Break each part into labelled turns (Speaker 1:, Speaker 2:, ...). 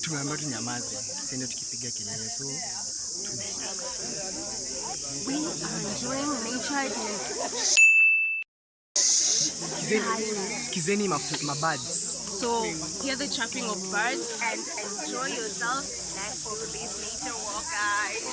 Speaker 1: Tumeambiwa tunyamaze, tusiende tukipiga kelele, so
Speaker 2: we are enjoying nature.
Speaker 1: Skizeni my birds.
Speaker 2: So hear the chirping of birds and enjoy yourself. Let's do this nature walk, guys.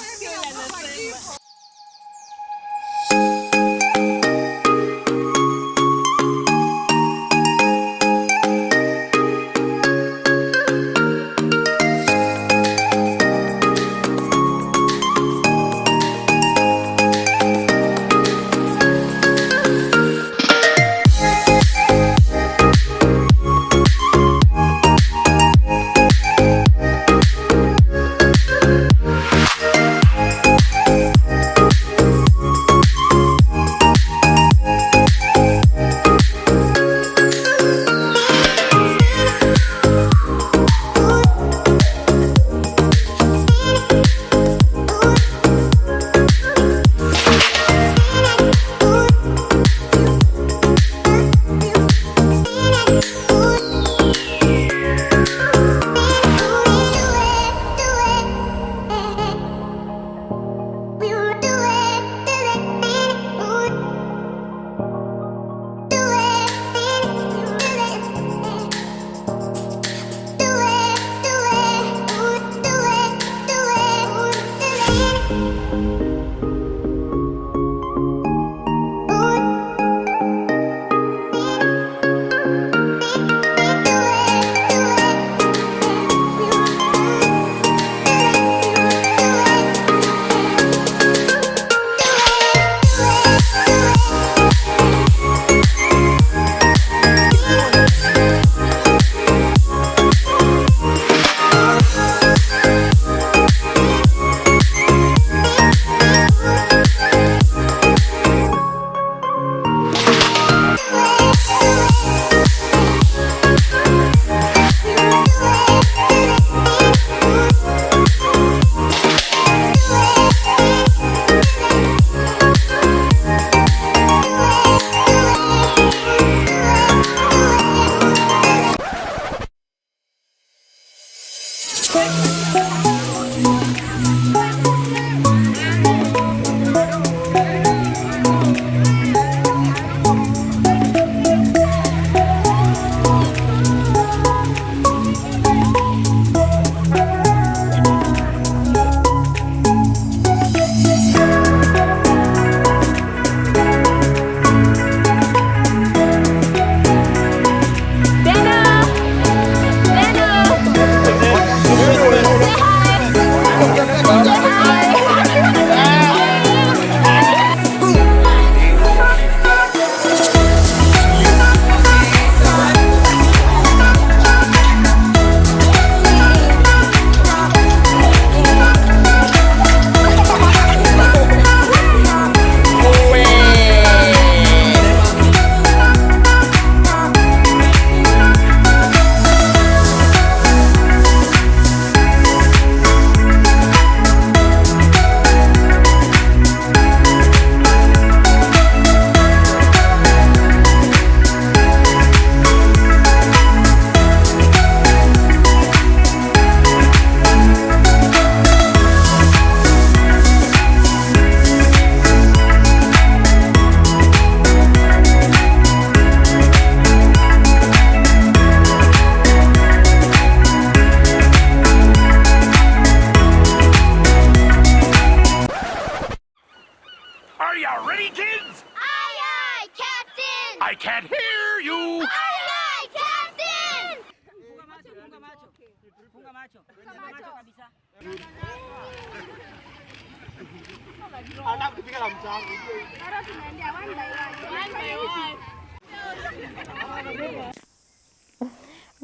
Speaker 3: I can't hear you!
Speaker 4: Aye, aye, Captain!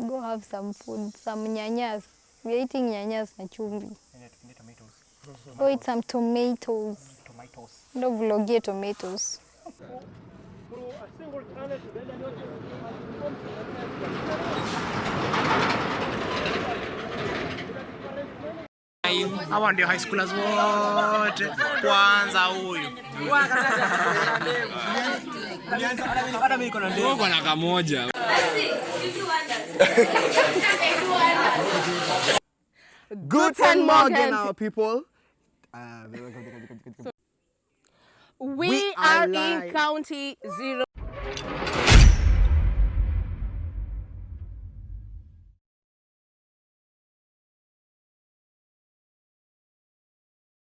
Speaker 5: Go have some food, some nyanyas. We're eating nyanyas na chumvi. Oh, eat some tomatoes. No vlogie tomatoes.
Speaker 1: Hawa ndio high schoolers wote. Kwanza huyu. Hata mimi niko na ndevu.
Speaker 6: Uko na kamoja.
Speaker 7: Guten Morgen, our people.
Speaker 2: We are in County 0.